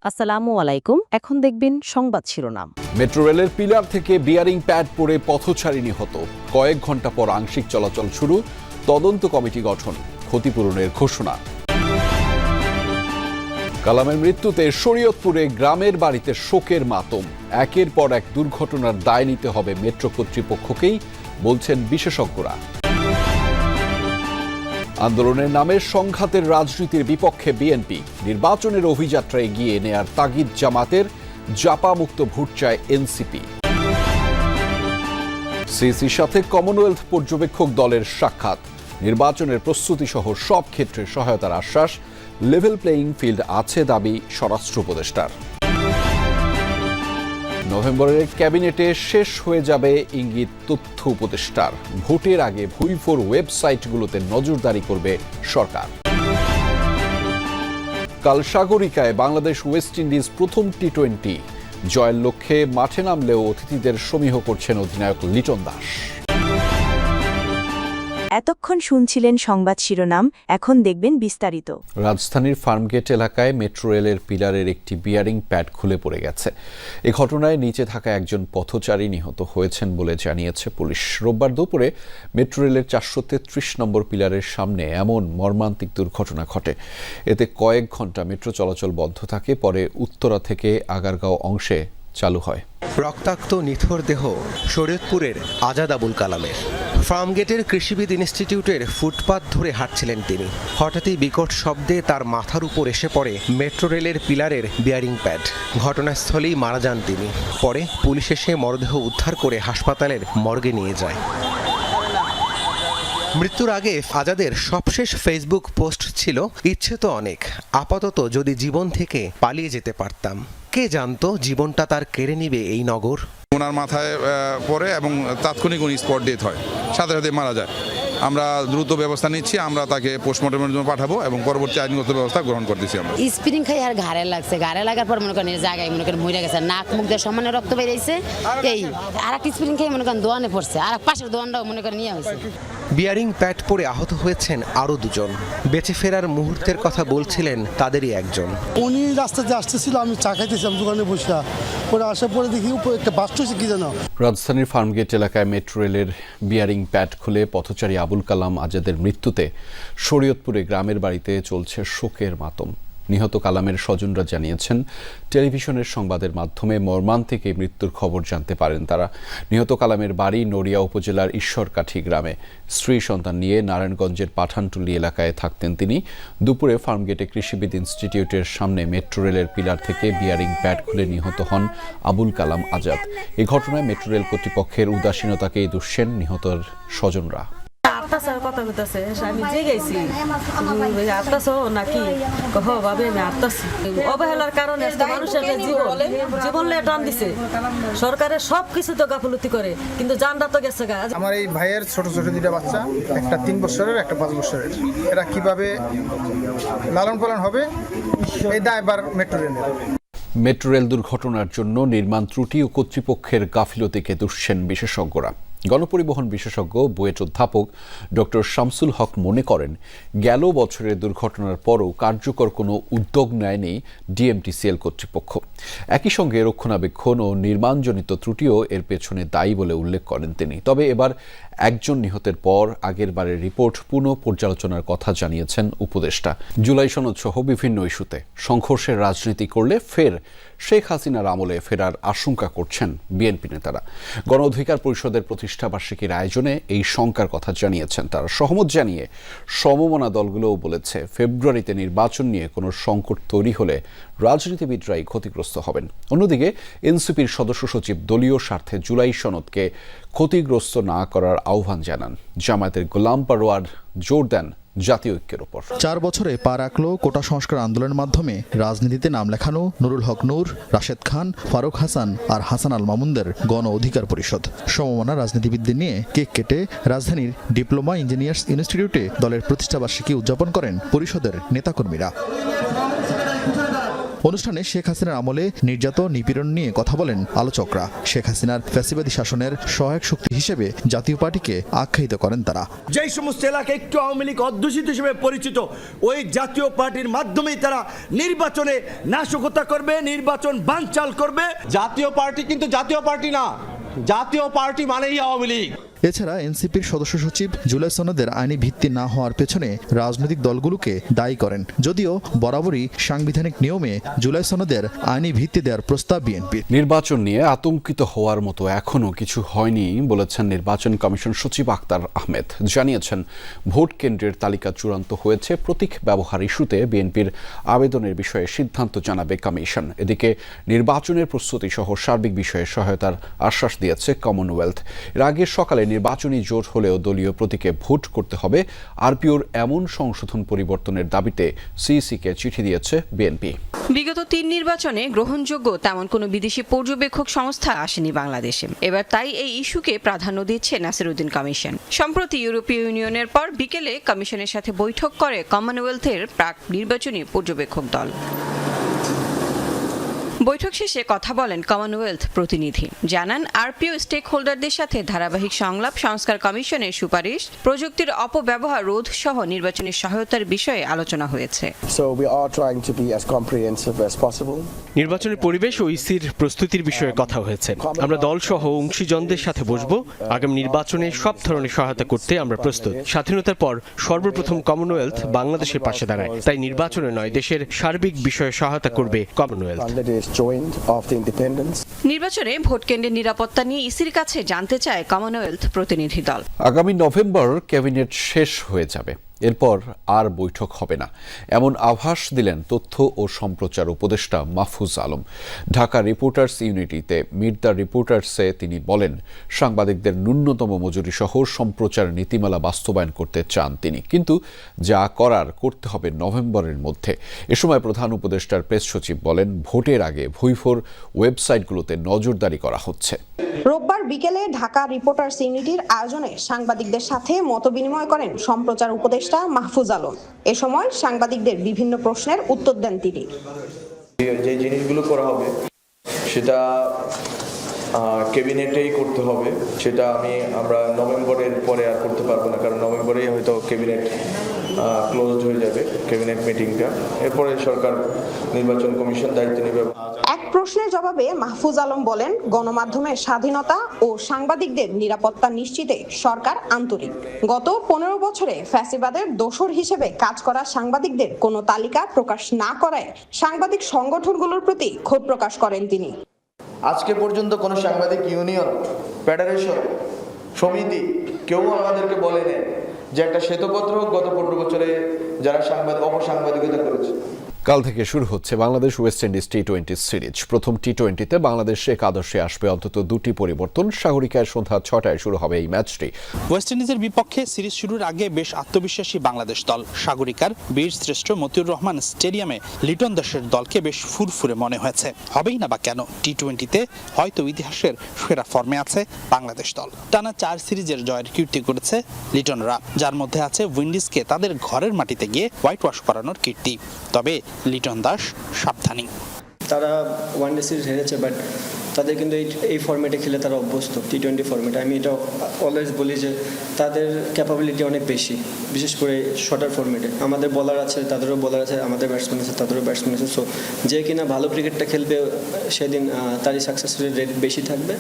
আসসালামু আলাইকুম। এখন দেখবেন সংবাদ শিরোনাম। মেট্রো রেলের পিলার থেকে বিয়ারিং প্যাড পড়ে পথচারী নিহত, কয়েক ঘন্টা পর আংশিক চলাচল শুরু, তদন্ত কমিটি গঠন, ক্ষতিপূরণের ঘোষণা। কালামের মৃত্যুতে শরীয়তপুরে গ্রামের বাড়িতে শোকের মাতম। একের পর এক দুর্ঘটনার দায় নিতে হবে মেট্রো কর্তৃপক্ষকেই, বলছেন বিশেষজ্ঞরা। আন্দোলনের নামে সংঘাতের রাজনীতির বিপক্ষে বিএনপি, নির্বাচনের অভিযাত্রা এগিয়ে নেয়ার তাগিদ জামাতের, জাপামুক্ত ভোট চায় এনসিপি। সিসির সাথে কমনওয়েলথ পর্যবেক্ষক দলের সাক্ষাৎ, নির্বাচনের প্রস্তুতি সহ সব ক্ষেত্রে সহায়তার আশ্বাস, লেভেল প্লেয়িং ফিল্ড আছে দাবি স্বরাষ্ট্র উপদেষ্টার। নভেম্বরের ক্যাবিনেটে শেষ হয়ে যাবে ইঙ্গিত তথ্য উপদেষ্টার, ভোটের আগে ভুইফোর ওয়েবসাইটগুলোতে নজরদারি করবে সরকার। কাল সাগরিকায় বাংলাদেশ ওয়েস্ট ইন্ডিজ প্রথম টি-20 জয়ের লক্ষ্যে মাঠে নামলেও অতিথিদের সমীহ করছেন অধিনায়ক লিটন দাস। এতক্ষণ শুনছিলেন সংবাদ শিরোনাম, এখন দেখবেন বিস্তারিত। রাজধানীর ফার্মগেট এলাকায় মেট্রো রেলের পিলারের একটি বিয়ারিং প্যাড খুলে পড়ে গেছে। এ ঘটনায় নিচে থাকা একজন পথচারী নিহত হয়েছেন বলে জানিয়েছে পুলিশ। রোববার দুপুরে মেট্রো রেলের 433 নম্বর পিলারের সামনে এমন মর্মান্তিক দুর্ঘটনা ঘটে। এতে কয়েক ঘন্টা মেট্রো চলাচল বন্ধ থাকে, পরে উত্তরা থেকে আগারগাঁও অংশে চালু হয়। রক্তাক্ত নিথর দেহ শরীয়তপুরের আজাদ আবুল কালামের। ফার্মগেটের কৃষিবিদ ইনস্টিটিউটের ফুটপাত ধরে হাঁটছিলেন তিনি। হঠাৎই বিকট শব্দে তার মাথার উপর এসে পড়ে মেট্রো রেলের পিলারের বিয়ারিং প্যাড। ঘটনাস্থলেই মারা যান তিনি। পরে পুলিশ এসে মরদেহ উদ্ধার করে হাসপাতালের মর্গে নিয়ে যায়। মৃত্যুর আগে আজাদের সবশেষ ফেসবুক পোস্ট ছিল, ইচ্ছে তো অনেক, আপাতত যদি জীবন থেকে পালিয়ে যেতে পারতাম। কে জানতো জীবনটা তার কেড়ে নিবে এই নগর। ওনার মাথায় পড়ে এবং তাৎক্ষণিক উনি স্পট ডেথ হয়, সাথে সাথে মারা যায়। আমরা দ্রুত ব্যবস্থা নিচ্ছি, আমরা তাকে পোস্টমর্টমের জন্য পাঠাবো এবং পরবর্তী আইনগত ব্যবস্থা গ্রহণ করতেছি। আমরা স্প্রিং খাই আর ঘাড়ে লাগছে, ঘাড়ে লাগার পর মনে করেন জায়গায় মনে করেন মরে গেছে, নাক মুখ দিয়ে সমানে রক্ত বেরিয়েছে। এই আর একটা স্প্রিং খাই মনে করেন দোয়ানে পড়ছে, আর পাশের দোয়ানটাও মনে করেন নিয়ে হয়েছে। বিয়ারিং প্যাড পড়ে আহত হয়েছেন আরও দুজন। বেঁচে ফেরার মুহূর্তের কথা বলছিলেন তাদেরই একজন। উনি রাস্তাতে আসতেছিল, আমি চা খাইতেছিলাম দোকানে বসে, পরে আসার পরে দেখি উপরে একটা বাস হয়েছে কি যেন। রাজধানীর ফার্মগেট এলাকায় মেট্রো রেলের বিয়ারিং প্যাড খুলে পথচারী আবুল কালাম আজাদের মৃত্যুতে শরীয়তপুরে গ্রামের বাড়িতে চলছে শোকের মাতম। নিহত কালামের স্বজনরা জানিয়েছেন, টেলিভিশনের সংবাদের মাধ্যমে মর্মান্তিক এই মৃত্যুর খবর জানতে পারেন তারা। নিহত কালামের বাড়ি নড়িয়া উপজেলার ঈশ্বরকাঠি গ্রামে। স্ত্রী সন্তান নিয়ে নারায়ণগঞ্জের পাঠানটুলি এলাকায় থাকতেন তিনি। দুপুরে ফার্মগেটে কৃষিবিদ ইনস্টিটিউটের সামনে মেট্রো রেলের পিলার থেকে বিয়ারিং প্যাড খুলে নিহত হন আবুল কালাম আজাদ। এই ঘটনায় মেট্রো রেল কর্তৃপক্ষের উদাসীনতাকেই দুষছেন নিহতর স্বজনরা। কথা বলতেছে, আমি জেগেছি আটটাছো নাকি ভাবে আমি আটটাছি। অবহেলার কারণে মানুষের জীবন টান দিছে। সরকারের সবকিছু তো গাফলতি করে, কিন্তু জানটা তো গেছে গা। আমার এই ভাইয়ের ছোট ছোট দুটা বাচ্চা, একটা 3 বছরের, একটা 5 বছরের। এরা কিভাবে লালন পালন হবে, এই দায়ভার মেট্রো রেলের। মেট্রো রেল দুর্ঘটনার জন্য নির্মাণ ত্রুটি ও কর্তৃপক্ষের গাফিলতিকে দুষছেন বিশেষজ্ঞরা। গণপরিবহন বিশেষজ্ঞ বুয়েট অধ্যাপক ডক্টর শামসুল হক মনে করেন, গেল বছরের দুর্ঘটনার পরও কার্যকর কোনো উদ্যোগ নেয়নি ডিএমটিসিএল কর্তৃপক্ষ। একই সঙ্গে রক্ষণাবেক্ষণ ও নির্মাণজনিত ত্রুটিও এর পেছনে দায়ী বলে উল্লেখ করেন তিনি। তবে এবার একজন নিহতের পর আগের বারের রিপোর্ট পুনঃ পর্যালোচনার কথা জানিয়েছেন উপদেষ্টা। জুলাই সনদ সহ বিভিন্ন ইস্যুতে সংঘর্ষের রাজনীতি করলে ফের শেখ হাসিনার আমলে ফেরার আশঙ্কা করছেন বিএনপি নেতারা। গণ অধিকার পরিষদের প্রতিষ্ঠাবার্ষিকীর আয়োজনে এই শঙ্কার কথা জানিয়েছেন তারা। সহমত জানিয়ে সমমনা দলগুলোও বলেছে, ফেব্রুয়ারিতে নির্বাচন নিয়ে কোনো সংকট তৈরি হলে রাজনীতিবিদরাই ক্ষতিগ্রস্ত হবেন। অন্যদিকে এনসিপির সদস্য সচিব দলীয় স্বার্থে জুলাই সনদকে ক্ষতিগ্রস্ত না করার আহ্বান জানান। জামায়াতের গোলাম পরোয়ার জোর দেন জাতীয় ঐক্যের উপর। 4 বছরে পা রাখল কোটা সংস্কার আন্দোলনের মাধ্যমে রাজনীতিতে নাম লেখানো নুরুল হক নূর, রাশেদ খান, ফারুক হাসান আর হাসান আল মামুনদের গণ অধিকার পরিষদ। সমমনা রাজনীতিবিদদের নিয়ে কেক কেটে রাজধানীর ডিপ্লোমা ইঞ্জিনিয়ার্স ইনস্টিটিউটে দলের প্রতিষ্ঠাবার্ষিকী উদযাপন করেন পরিষদের নেতাকর্মীরা। অনুষ্ঠানে শেখ হাসিনার আমলে নির্যাতন নিপীড়ন নিয়ে কথা বলেন আলোচকরা। শেখ হাসিনার ফ্যাসিবাদী শাসনের সহায়ক শক্তি হিসেবে জাতীয় পার্টিকে আখ্যায়িত করেন তারা। যেই সমস্ত এলাকা একটু আওয়ামী লীগ অধ্যুষিত হিসেবে পরিচিত, ওই জাতীয় পার্টির মাধ্যমেই তারা নির্বাচনে নাশকতা করবে, নির্বাচন বানচাল করবে। জাতীয় পার্টি কিন্তু জাতীয় পার্টি না, জাতীয় পার্টি মানেই আওয়ামী লীগ। এছাড়া এনসিপির সদস্য সচিব জুলাই সনদের আইনি ভিত্তি না হওয়ার পেছনে রাজনৈতিক দলগুলোকে দায়ী করেন, যদিও বরাবরই সাংবিধানিক নিয়মে জুলাই সনদের আইনি ভিত্তি দেওয়ার প্রস্তাব বিএনপির। নির্বাচন নিয়ে আতঙ্কিত হওয়ার মতো এখনও কিছু হয়নি বলেছেন নির্বাচন কমিশন সচিব আক্তার আহমেদ। জানিয়েছেন ভোট কেন্দ্রের তালিকা চূড়ান্ত হয়েছে, প্রতীক ব্যবহার ইস্যুতে বিএনপির আবেদনের বিষয়ে সিদ্ধান্ত জানাবে কমিশন। এদিকে নির্বাচনের প্রস্তুতি সহ সার্বিক বিষয়ে সহায়তার আশ্বাস দিয়েছে কমনওয়েলথ। এর আগে সকালে নির্বাচনী জোট হলেও দলীয় প্রতীকে ভোট করতে হবে, আরপিওর এমন সংশোধন পরিবর্তনের দাবিতে সিইসিকে চিঠি দিয়েছে বিএনপি। বিগত 3 নির্বাচনে গ্রহণযোগ্য তেমন কোনো বিদেশি পর্যবেক্ষক সংস্থা আসেনি বাংলাদেশে। এবার তাই এই ইস্যুকে প্রাধান্য দিচ্ছে নাসিরউদ্দিন কমিশন। সম্প্রতি ইউরোপীয় ইউনিয়নের পর বিকেলে কমিশনের সাথে বৈঠক করে কমনওয়েলথের প্রাক নির্বাচনী পর্যবেক্ষক দল। বৈঠক শেষে কথা বলেন কমনওয়েলথ প্রতিনিধি। জানান আরপিও স্টেক হোল্ডারদের সাথে ধারাবাহিক সংলাপ, সংস্কার কমিশনের সুপারিশ, প্রযুক্তির অপব্যবহার রোধ সহ নির্বাচনী সহায়তার বিষয়ে আলোচনা হয়েছে। নির্বাচনের পরিবেশ ও ইসির প্রস্তুতির বিষয়ে কথা হয়েছে। আমরা দল সহ অংশীজনদের সাথে বসবো। আগামী নির্বাচনে সব ধরনের সহায়তা করতে আমরা প্রস্তুত। স্বাধীনতার পর সর্বপ্রথম কমনওয়েলথ বাংলাদেশের পাশে দাঁড়ায়, তাই নির্বাচনে নয়, দেশের সার্বিক বিষয়ে সহায়তা করবে কমনওয়েলথ। নির্বাচনে ভোট কেন্দ্রের নিরাপত্তা নিয়ে ইসির কাছে জানতে চায় কমনওয়েলথ প্রতিনিধি দল। আগামী নভেম্বর ক্যাবিনেট শেষ হয়ে যাবে, এরপর আর বৈঠক হবে না, এমন আভাস দিলেন তথ্য ও সম্প্রচার উপদেষ্টা মাহফুজ আলম। ঢাকা রিপোর্টার্স ইউনিটিতে মিট দ্য রিপোর্টার্সে তিনি বলেন, সাংবাদিকদের ন্যূনতম মজুরি সহ সম্প্রচার নীতিমালা বাস্তবায়ন করতে চান তিনি, কিন্তু যা করার করতে হবে নভেম্বরের মধ্যে। এ সময় প্রধান উপদেষ্টার প্রেস সচিব বলেন, ভোটের আগে ভুইফোর ওয়েবসাইটগুলোতে নজরদারি করা হচ্ছে। রোববার বিকেলে ঢাকা রিপোর্টার্স ইউনিটির আয়োজনে সাংবাদিকদের সাথে মতবিনিময় করেন সম্প্রচার উপদেষ্টা মাহফুজ আলম। এ সময় সাংবাদিকদের বিভিন্ন প্রশ্নের উত্তর দেন তিনি। যে জিনিসগুলো করা হবে সেটা ক্যাবিনেটেই করতে হবে, সেটা আমরা নভেম্বরের পরে আর করতে পারবো না, কারণ নভেম্বরেই হয়তো ক্যাবিনেট ক্লোজড হয়ে যাবে, ক্যাবিনেট মিটিংটা। এরপরে সরকার নির্বাচন কমিশন দায়িত্ব নেবে। এক প্রশ্নের জবাবে মাহফুজ আলম বলেন, গণমাধ্যমের স্বাধীনতা ও সাংবাদিকদের নিরাপত্তা নিশ্চিতে সরকার আন্তরিক। গত 15 বছরে ফ্যাসিবাদের দোসর হিসেবে কাজ করা সাংবাদিকদের কোনো তালিকা প্রকাশ না করায় সাংবাদিক সংগঠনগুলোর প্রতি ক্ষোভ প্রকাশ করেন তিনি। আজকে পর্যন্ত কোনো সাংবাদিক ইউনিয়ন, ফেডারেশন, সমিতি কেউ আমাদেরকে বলেনি যে একটা শ্বেতপত্র গত 15 বছরে যারা অপসাংবাদিকতা করেছে। কাল থেকে শুরু হচ্ছে বাংলাদেশ ওয়েস্ট ইন্ডিজ টি-20 সিরিজ। প্রথম টি-20তে বাংলাদেশ একাদশে আসবে অন্তত 2টি পরিবর্তন। সাগরিকায় সন্ধ্যা 6টায় শুরু হবে এই ম্যাচটি। ওয়েস্ট ইন্ডিজের বিপক্ষে সিরিজ শুরুর আগে বেশ আত্মবিশ্বাসী বাংলাদেশ দল। সাগরিকার বীরশ্রেষ্ঠ মতিউর রহমান স্টেডিয়ামে লিটন দাসের দলকে বেশ ফুরফুরে মনে হয়েছে। হবেই না বা কেন, টি-20তে হয়তো ইতিহাসের সেরা ফর্মে আছে বাংলাদেশ দল। টানা 4 সিরিজের জয়ের কীর্তি করেছে লিটনরা, যার মধ্যে আছে উইন্ডিজকে তাদের ঘরের মাটিতে গিয়ে হোয়াইট ওয়াশ করানোর কীর্তি। তবে লিটন দাস সাবধানী। তারা ওয়ানডে সিরিজ হেরেছে, বাট তাদের কিন্তু এই ফরম্যাটে খেলে তারা অভ্যস্ত। টি-20 ফরম্যাটে আমি এটা অলওয়েজ বলি যে তাদের ক্যাপাবিলিটি অনেক বেশি, বিশেষ করে শর্টার ফরম্যাটে। আমাদের বলার আছে, তাদেরও বলার আছে, আমাদের ব্যাটসম্যান আছে, তাদেরও ব্যাটসম্যান আছে। সো যে কিনা ভালো ক্রিকেটটা খেলবে সেদিন তারই সাকসেস রেট বেশি থাকবে।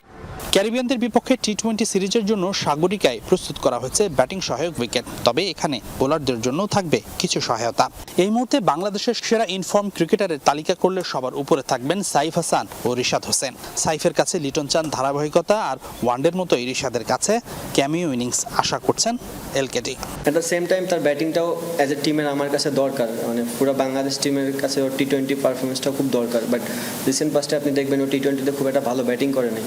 ক্যারিবিয়ানদের বিপক্ষে টি-20 সিরিজের জন্য সাগরিকায় প্রস্তুত করা হয়েছে ব্যাটিং সহায়ক উইকেট। তবে এখানে বোলারদের জন্য থাকবে কিছু সহায়তা। এই মুহূর্তে বাংলাদেশের সেরা ইনফর্ম ক্রিকেটারের তালিকা করলে সবার উপরে থাকবেন সাইফ হাসান ও রিশাদ হোসেন। সাইফের কাছে লিটন চান ধারাবাহিকতা, আর ওয়ানডের মতো রিশাদের কাছে ক্যামিও ইনিংস আশা করছেন এলকেডি। অ্যাট দ্য সেম টাইম তার ব্যাটিংটাও অ্যাজ এ টিমের আমার কাছে দরকার, মানে পুরো বাংলাদেশ টিমের কাছে ওর টি-20 পারফরমেন্সটাও খুব দরকার। বাট রিসেন্ট পাস্টে আপনি দেখবেন ও টি-20তে খুব একটা ভালো ব্যাটিং করেনি।